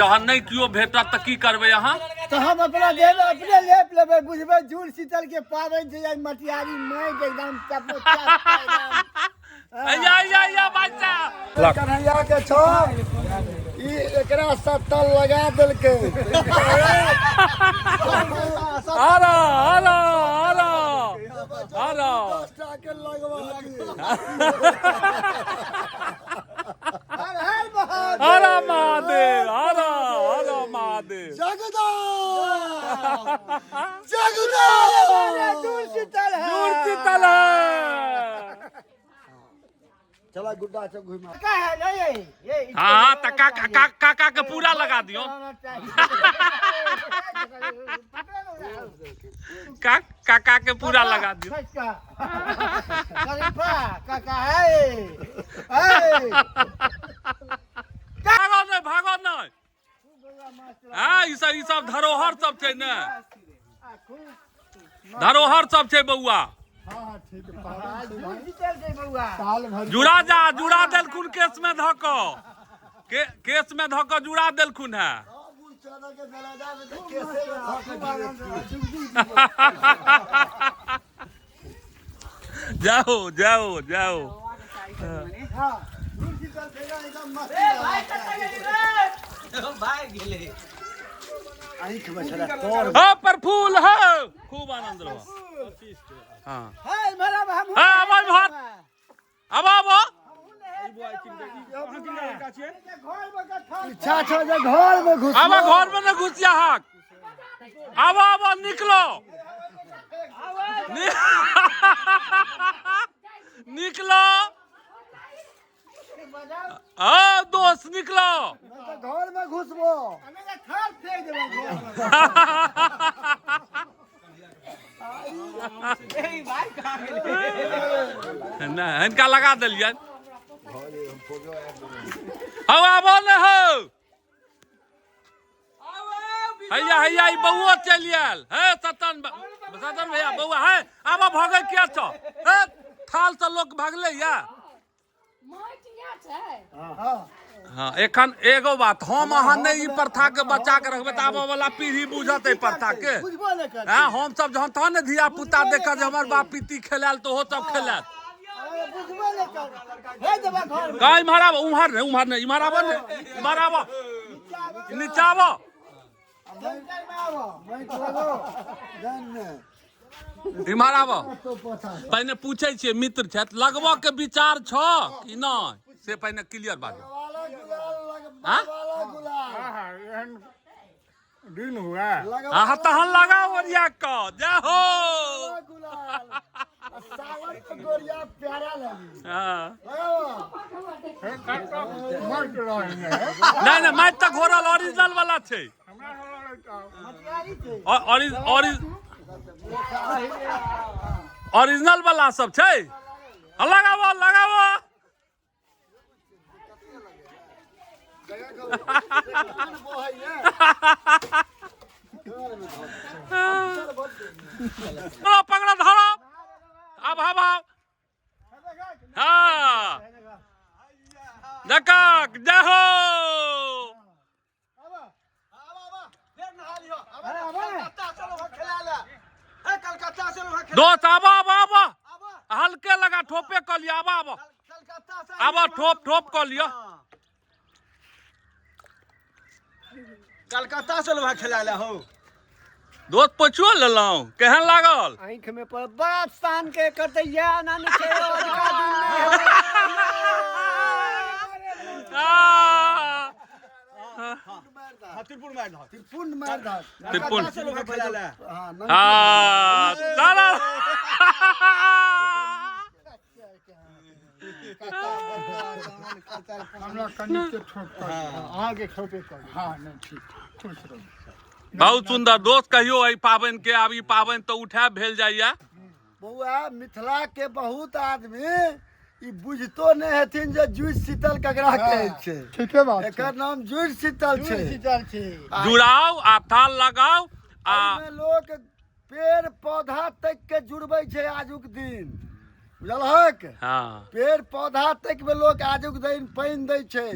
जहन नहीं कियो भेटत त की करबै अहाँ तो हम अपना देव अपने लेप लेबै बुझबै जुड़ शीतल के पाबनि छै मटियारी माटि एकदम चपोचाप या बच्चा कन्हैया के छौ ई एकरा सत्तल लगा देलकै आरा आरा आरा आरा 10 टा के लगवा आरा महादेव आरा आरा महादेव जगदा जगदा जुड़ शीतल है जुड़ शीतल है चला गुड्डा से घुमा का है नहीं ये हाँ तो काका के पूरा लगा दियो काका के पूरा लगा दियो काका है भागो नहीं हाँ ई सब धरोहर सब छै ने धरोहर सब छै बउआ जुड़ा देलखुन केस में धक केस में धक जुड़ा देलखुन है जाओ जाओ जाओ पर फूल है खूब आनंद रहो हाँ घर में न घुसिया हक अब निकलो निकलो दोस्त निकलो घर में घुसबो इनका लगा दिलिए आबो न हो हैया हैया ई बउआ चलि आयल हे सतन भैया बउआ है आबो भागे क्या छो हे थाल से लोग भागले या हाँ एखन एगो बात हम अहाँ नहीं प्रथा के बचा के रखबे त आबो वाला पीढ़ी बुझत है प्रथा के हां हम सब जहन तहन ने धिया पुता देख जे हमर बाप पीती खेलाल तो हो सब खेलाल काई मारा उम्हर नहीं माराबो ने माराबो नीचाबो माराबो पहले पूछे छियै मित्र छत लगबो के विचार छ कि नहीं से पहले क्लियर बाजो हाँ दिन हुआ हाँ तहन लगाओ ओरिया को जाओ नहीं माइट तक घोरल ओरिजिनल वाला छे ओरिजिनल वाला सब छे लगाओ लगाओ पकड़ो धरो अब हाँ जकाक जाहो दोस्त आबो हल्के लगा ठोपे कर लिया अब ठोप कर लिया कलकत्ता से लोहा खेला ला हो दोस्त पछुआ लेलौ केहन लागल आंख में पर बड़ा शान के करते या नानी के त्रिपुर मार धा त्रिपुर से लोहा खेला ला हां सारा हमरा कनिक के ठोक आगे ठोके कर हां नहीं ठीक बहुत सुंदर दोस्त कहियो एहि पाबनि के आब ई पाबनि तो उठा भेल जाइया बउआ मिथिला के बहुत आदमी ई बुझतो नहीं हथिन जे जुड़ शीतल ककरा कहै छै ठीके बात एकर नाम जुड़ शीतल छै जुड़ाओ आ थाल लगाओ आ लोग पेड़ पौधा तक के जुड़बै छै आजुक दिन बुझलहक हाँ पेड़ पौधा तक में लोग आजुक दिन पानि दै छै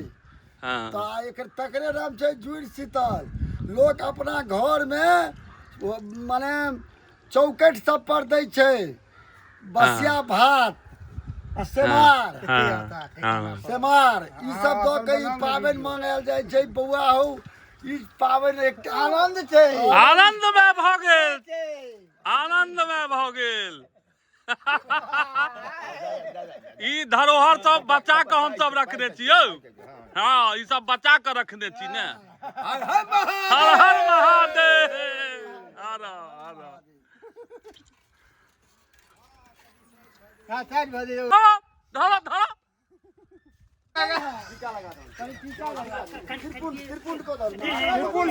हाँ। तो एकर तकरे नाम छै जुड़ शीतल। लोग अपना घर में माने चौकट सब पर दै छै बसिया भात आ सेमार सेमार ई सब दो के ई पाबनि मनायल जाइ छै। बौआ हो ई पाबनि एक आनंद छै, आनंदमय भऽ गेल, आनंदमय भऽ गेल। ई धरोहर सब बचा के हम सब रखने छियै। हाँ, ई सब बचा के रखने छी ने। हर हर महादेव। हर हर धरो धरो धरो।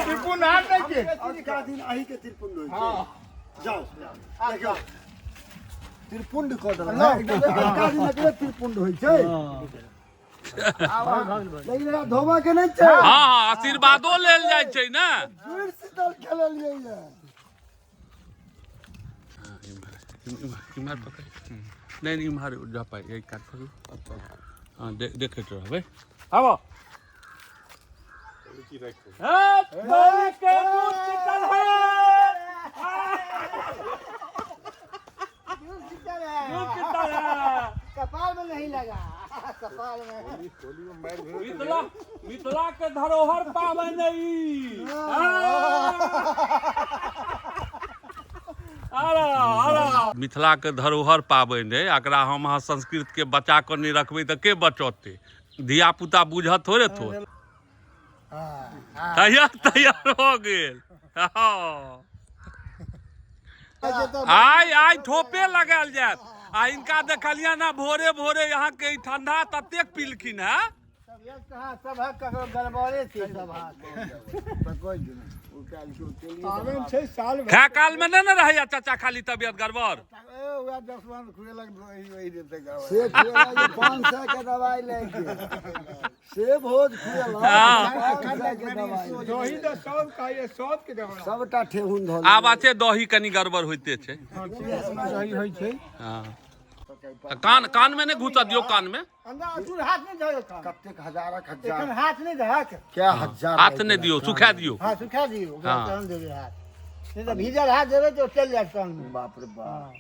त्रिपुंड हाथ नहीं के आज दिन आही के त्रिपुंड होय छै। जाओ देखो त्रिपुंड को दल ना एक दिन एकरे त्रिपुंड होय छै। लेकिन धोबा के नहीं छै। हाँ हाँ, आशीर्वादो लेल जाइ छै ने। जुड़ शीतल खेललियै ये। इमहर पकड़ नहीं इमहर जा पाए यही काट पकड़। हाँ देखैत रहबै। आबो कपाल में नहीं लगा, कपाल में मिथिला के धरोहर पाबनि ई। मिथिला के धरोहर पाबनि है, एकरा हम अहाँ संस्कृत के बचा कर नहीं रखबै तो के बचौते। धिया पुता बुझत थोड़े थोड़। तैयार तैयार हो गेल। आइ आइ ठोपे लगायल जायत। आ इनका देखलिया ना भोरे भोरे यहाँ के ठंडा ततेक पीलखिन है। खै काल में नहीं रहे चाचा खाली तबियत गड़बड़। से 500 के दवाई लेके से भोज सबटा ठेहुन धो आब आछे दही कनी गड़बड़ होइते छै। हाँ कान कान में नहीं घुसा दियो, कान में हाथ नहीं धो कतेक हजारक हजार एखन हाथ नहीं धक। क्या हजार हाथ नहीं दियो, सुखा दियो। हाँ सुखा दियो, हाँ। तहन देबे हाथ। नहीं तो भीजल हाथ देबे तो चल जाए संग में। बाप रे बाप।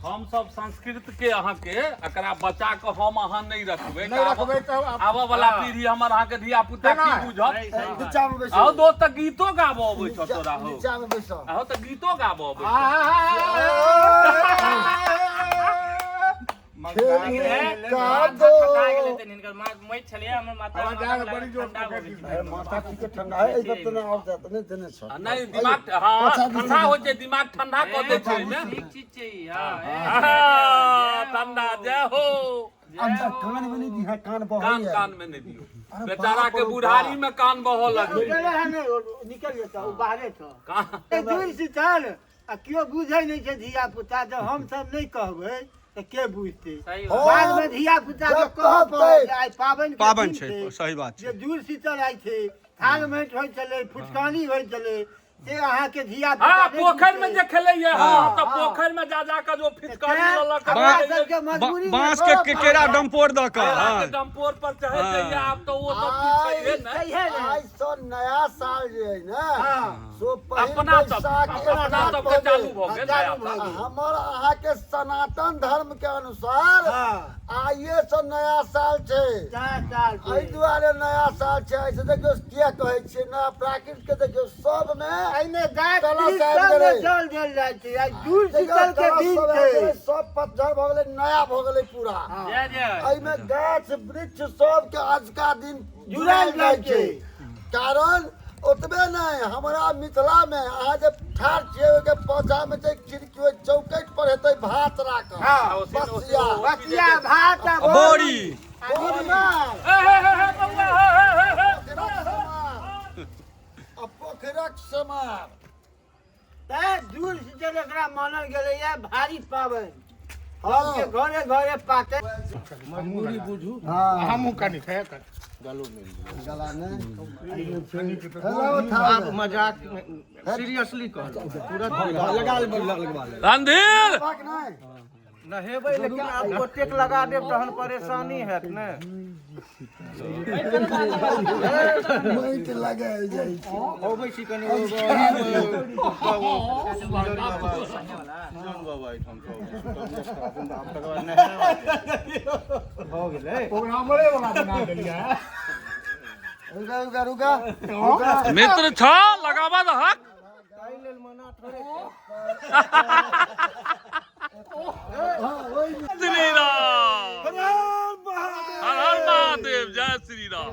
हम सब संस्कृत के अहाँ के एकरा बचा के हम अहाँ नहीं रखबै। आबऽ वाला पीढ़ी हमर अहाँ के धिया पुता की बुझत। नीचा में बैसो। आओ दोस्त त गीतो गाबऽ अबै छ तोरा हो। नीचा में बैसो। आओ त गीतो गाबऽ अबै छ। माथा के ठंडा है इधर तो ना और जात नहीं देने छ। नहीं दिमाग हाँ ठंडा हो छै, दिमाग ठंडा कर दे छै ने। ठंडा जय हो। अंदर कान में नहीं दिया, कान बह कान कान में नहीं दियो। बेचारा के बुढ़ारी में कान बह लगे। निकल जेता ओ बाहरे छ। दूर से चल आ कियो बुझै नहीं छै धिया पुता। जब हम सब नहीं कहबै तो के बुझते। बाद में धिया पुता के कहबै आइ पाबनि छै। सही बात जे जुड़ शीतल आइ छै, थाल माटि होइ छलै, फुटकानी होइ छलै, से अहाँ के धिया पुता हाँ पोखर में जे खेलै है। हाँ तो पोखर में जा जा के जो फिटकारी ललक बांस के केरा डंपोर द के डंपोर पर चढ़ जाइए। आप तो वो सब चीज सही है ना। आज सो नया साल जे है ना सो अपना सब के चालू भ गेल नया साल। हमर अहाँ के सनातन धर्म के अनुसार आइए से नया साल छै। एहि दुआरे नया साल छै। ऐसे देखियो किया कहै छियै ना, प्राकृतिक के देखियो सब में एने गाछ जल जल जाइ छै। आई जुड़ शीतल के दिन छै। सब पतझड़ भ गेलै, नया भ गेलै पूरा। एहि में गाछ वृक्ष सब के आजका दिन जुड़ायल जाइ छै। कारण ओतबे नहीं, हमारा मिथिला में अहाँ जब ठाढ़ छियै ओके पौधा में जे खिड़की चौकट पर हेतै भात राखल, बसिया भात आ बोरी पोखरक समार। जुड़ शीतल एकरा मानल गेलै है भारी पाबनि। हमके घरे घरे पाते मजबूरी बुझू। हाँ हमहू कनी खाए कर गला में आप मजाक सीरियसली कह लगा लगवा ले। रणधीर नहेबै लेकिन आप गोटेक लगा देब तहन परेशानी हैत ने। माटि लगायल जाइ छै अबै छी कनि हो गेलै रुका रुका रुका मित्र छ लगाबा दहक श्री राम हर हर महादेव जय श्री राम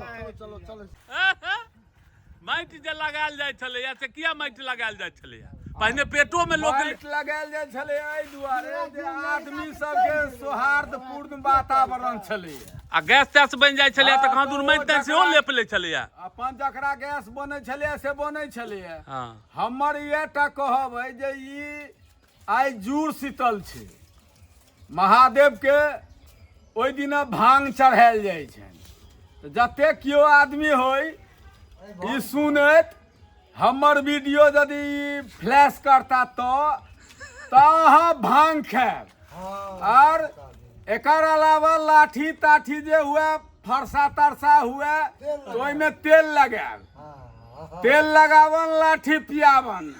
माटि जे लगायल जाइ छलैया से किया माटि लगायल जाइ छलैया पहिने पेटो में लोक लगायल जाइ छलै एहि दुआरे जे आदमी सबके सौहार्दपूर्ण वातावरण छलै आ गैस तैस बनि जाइ छलैया तऽ कहाँ दूर माटि ताटि सेहो लेप लै छलैया अपन जकरा गैस बनै छलै से बनै छलै हाँ हमर इएहटा कहब है जे ई आइ जुड़ शीतल छै महादेव के ओहि दिना भांग चढ़ायल जाइ छनि तऽ जते केओ आदमी होय ई सुनैत हमर वीडियो यदि फ्लैश करता तो अहाँ भांग खायब और एकर अलावा लाठी ताठी जे हुए फरसा तरसा हुए तो ओहिमे तेल लगायब तेल लगावन लाठी पियावन